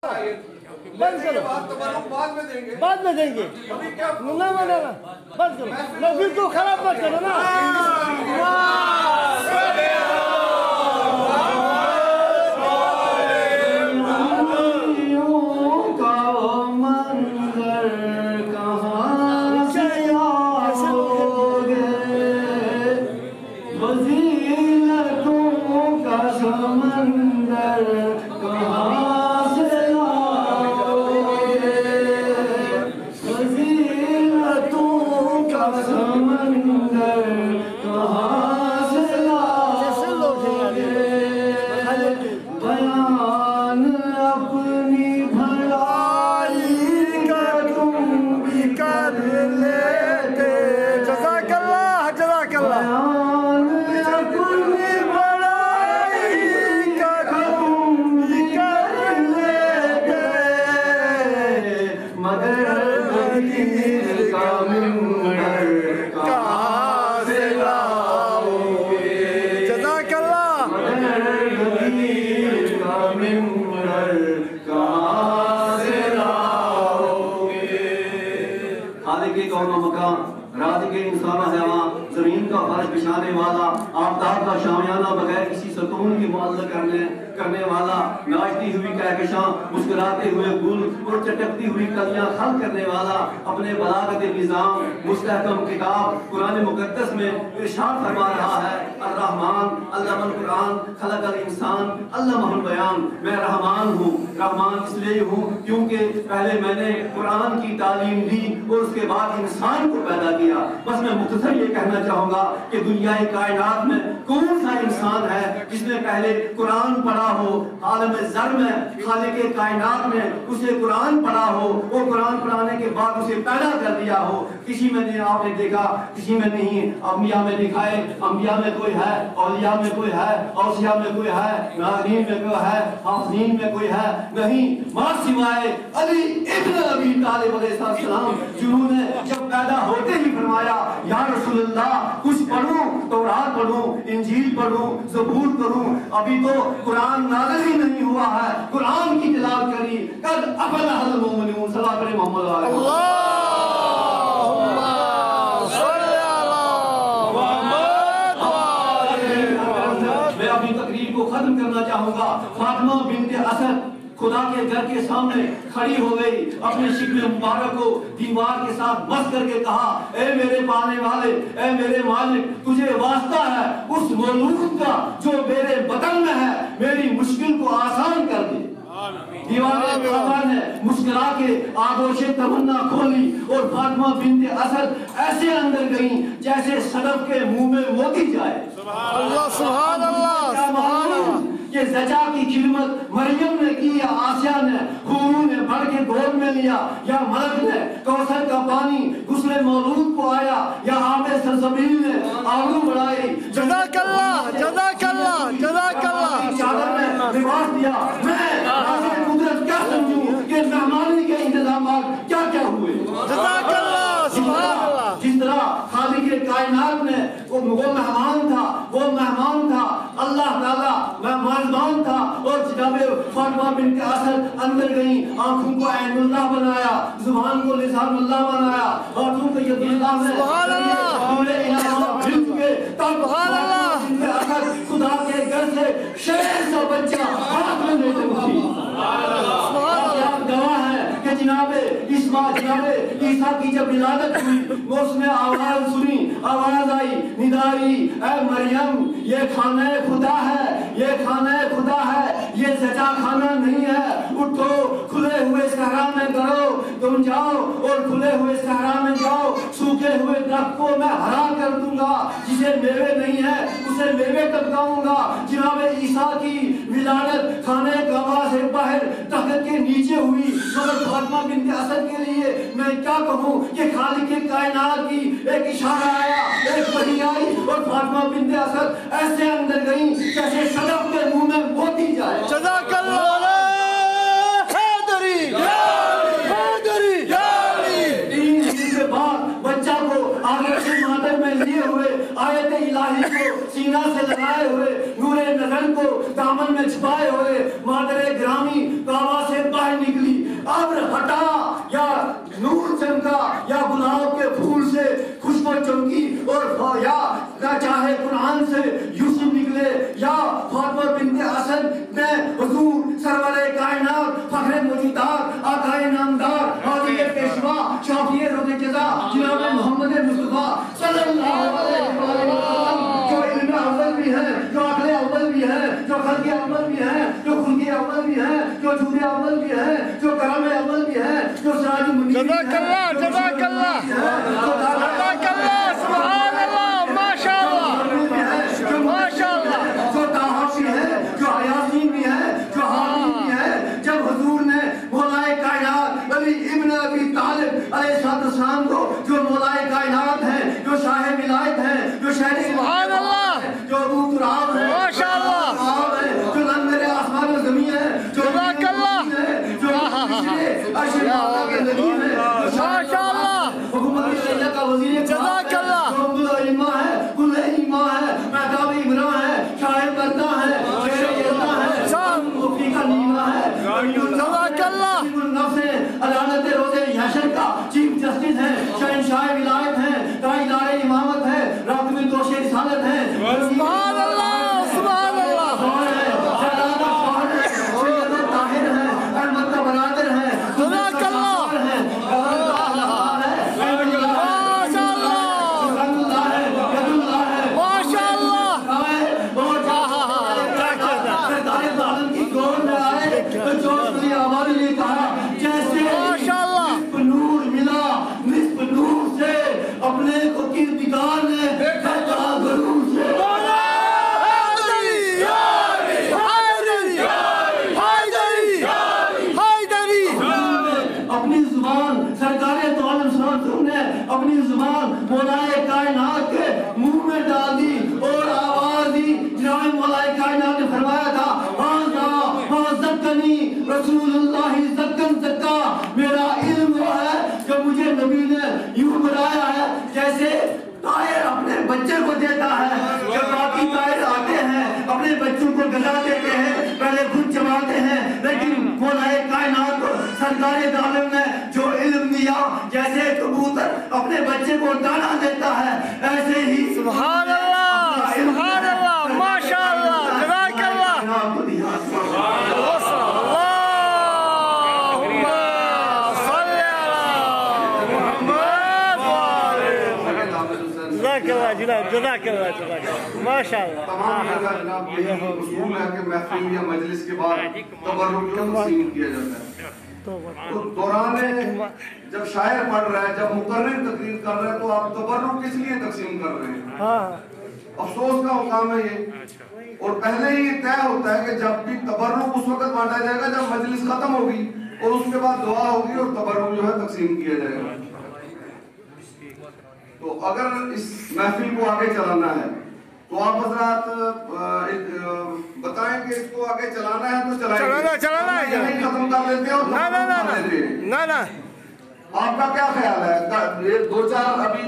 बंद करो, बाद में देंगे। ना बंद करो, नौकरी को खराब मत करो ना। आफताब का शामियाना बगैर किसी सतून की मुअल्लक़ करने वाला, नाचती हुई कहकशां, मुस्कुराते हुए गुल और चटकती हुई कलियां खल करने वाला, अपने बलागत निज़ाम मुस्तहकम किताब कुरान मुक़द्दस में इरशाद फरमा रहा है, अर्रहमान अल्लमल कुरान खलक़ल इंसान अल्लमहुल बयान। मैं रहमान हूँ, रहमान इसलिए हूँ क्योंकि पहले मैंने कुरान की तालीम दी और उसके बाद इंसान को पैदा किया। बस मैं मुख्तसर ये कहना चाहूँगा कि दुनियाए कायनात में कौन सा इंसान है जिसने पहले कुरान पढ़ा हो, आलम ज़र में खालिक़े कायनात में उसे कुरान पढ़ा हो, वो कुरान पढ़ाने के बाद उसे पैदा कर दिया हो। किसी में नहीं आपने देखा, किसी में नहीं। अंबिया में दिखाए, अंबिया में कोई है, औलिया में कोई है, औसिया में कोई है, नाज़रीन में कोई है, हाफ़िज़ीन में कोई है, नहीं मां सिवाय अली इब्न अबी तालिब अलैहिस्सलाम, जिन्होंने जब पैदा होते ही फरमाया या रसूलल्लाह कुछ पढ़ूं, तौरात पढ़ूं, इंजील पढ़ूं, ज़बूर पढ़ूं, अभी तो कुरान नाज़िल ही नहीं हुआ है, कुरान की तिलावत करी। कद अफ़लहल मुमिनून, सल्लल्लाहु अलैहि मोहम्मद। मैं अपनी तकरीर को खत्म करना चाहूंगा। फातिमा बिन्त असद खुदा के घर के सामने खड़ी हो गई, अपने शिकल मुबारक को दीवार के साथ बस करके कहा, ए मेरे पाने वाले, ए मेरे मालिक, तुझे वास्ता है उस मौलूद का जो मेरे बदन में है, मेरी मुश्किल को आसान कर दे। दीवार ने मुस्कुरा के आगोशे तमन्ना खोली और फातिमा बिन्त असद ऐसे अंदर गई जैसे सड़क के मुंह में मोती जाए। अल्लाह सुभान अल्लाह सुभान अल्लाह। ये ज़जा की खिदमत मरियम ने की या आसिया ने, खून ने भर के गोद में लिया या मलक ने कौसर का पानी दूसरे मौलूद को आया या आबे सरजमीन ने आलू बढ़ाई। जज़ाकल्लाह जज़ाकल्लाह जज़ाकल्लाह। चादर में लिबास दिया। मैं कुदरत क्या समझूं कि मेहमानी के इंतजामात क्या क्या हुए। जज़ाकल्लाह सुभान अल्लाह। जिस तरह खालिक़े कायनात ने वो मेहमान था, वो मेहमान था, अल्लाह ताला मेहमान था। और जनाबे फातिमा बिन्त असद अंदर गई, आंखों को ऐनुल्लाह बनाया, जुबान को लिसानुल्लाह बनाया, हाथों को यदुल्लाह में सुभान अल्लाह पूरे इनाम मिल चुके। तब सुभान अल्लाह बिन्त असद खुदा के घर से शेर सा बच्चा हाथ में लेते उठी। गवाह है कि जनाबे ईसा की जब विलादत हुई, वो उसने आवाज सुनी, आवाज आई, निदाई, ऐ मरियम ये खाना खुदा है, ये खाना खुदा है, ये सजा खाना नहीं है। उठो, खुले हुए सहरा में करो, तुम जाओ और खुले हुए सहरा में जाओ। सूखे हुए दरख्त को मैं हरा कर दूंगा, जिसे मेवे नहीं है उसे मेवे टपकाऊंगा। जनाबे ईसा की विलादत खाने कबा से बाहर तख्त के नीचे हुई, मगर फातिमा बिन्त असद के लिए मैं क्या कहूँ कि खालिक़े कायनात की एक इशारा आया, एक वही आई और फातिमा बिन्त असद ऐसे अंदर गई जैसे सड़क के मुंह में मोती जाए। जज़ाकल्लाह हैदरी हैदरी हैदरी। 3 दिन के बाद बच्चा को आगे से माथे में लिए हुए, आयत इलाही को सीना से लगाए हुए, नूरे नज़र को दामन में छुपाए हुए, मादरे ग्रामी काबा से बाहर मौजूदार आकाए नामदार हाजिर पेशवा शाफिए रोज़े जज़ा जनाब मोहम्मद मुस्तफा सल्लल्लाहु अलैहि वसल्लम जो इल्म अव्वल भी है, जो अक्ल अव्वल भी है, जो खल्क़ अव्वल भी है, जो खुल्क़ अव्वल भी है, जो जूद अव्वल भी है, जो करम अव्वल भी है, जो सिराज मुनीर भी है, जज़ाकल्लाह जज़ाकल्लाह जज़ाकल्लाह सुभान अल्लाह माशाअल्लाह माशाअल्लाह जो ताहाशी है, जो हयासीन भी है, जो हामिद भी है। जब हुजूर ने मौलाए कायनात अली इब्न अबी तालिब अलैहिस्सलाम को, जो मौलाए कायनात हैं, जो शाह विलायत हैं, जो शहर सुभान अल्लाह जो अबू तुराब है, माशाअल्लाह जो लंगर आसमान और ज़मीन है, जो जज़ाकल्लाह जो अशराफ के नबी है, माशाअल्लाह हुकूमत शरिया का वज़ीर जज़ाकल्लाह जो अब्दुल इमा है, कुल इमा है, महताब इमरा है, शायर करता है, शेर कहता है, मुफ्ती का नीमा है, जज़ाकल्लाह नफ्स अदालत रोज़े हशर का चीफ जस्टिस है, शहंशाह विलायत है, ताजदार इमामत है, राक़िब दोष रिसालत है, सुभान अल्लाह सुभान अल्लाह ताहिर है, अहमद का बरादर है, जज़ाकल्लाह अपने को किरदार ने गरूर से अपनी जुबान सरकारे तो आलम ने अपनी जुबान मौलाए कायनात के मुंह में डाल दी और आवाज दी। जनाब मौलाए कायनात ने फरमाया था रसूलुल्लाह ज़क्कन ज़क्का, मेरा इल्म वो है जो मुझे नबी ने यूं बनाया है जैसे तायर अपने बच्चे को देता है। जब बाकी तायर आते हैं अपने बच्चों को गला देते हैं, पहले खुद चबाते हैं, लेकिन मौलाए कायनात को सरकारे आलम ने जो इल्म दिया जैसे कबूतर अपने बच्चे को दाना देता है, ऐसे ही सुभान अल्लाह माशाअल्लाह जज़ाकल्लाह जज़ाकल्लाह माशाअल्लाह। तमाम जगह जनाब यही उसूल है कि महफिल या मजलिस के बाद तबर्रुक तक़सीम किया जाता है। तो दौरान जब शायर पढ़ रहा है, जब मुकर्रिर तकरीर कर रहा है, तो आप तबर्रुक किस लिए तकसीम कर रहे हैं? अफसोस का मुकाम है ये। और पहले ही तय होता है कि जब भी तबर्रुक उस वक्त बांटा जाएगा जब मजलिस खत्म होगी और उसके बाद दुआ होगी और तबर्रुक जो है तकसीम किया जाएगा। तो अगर इस महफिल को आगे चलाना है तो आप हज़रात बताएं कि इसको आगे चलाना है तो चलाना है, यही खत्म कर लेते हैं और ना आपका क्या ख्याल है? ये दो चार अभी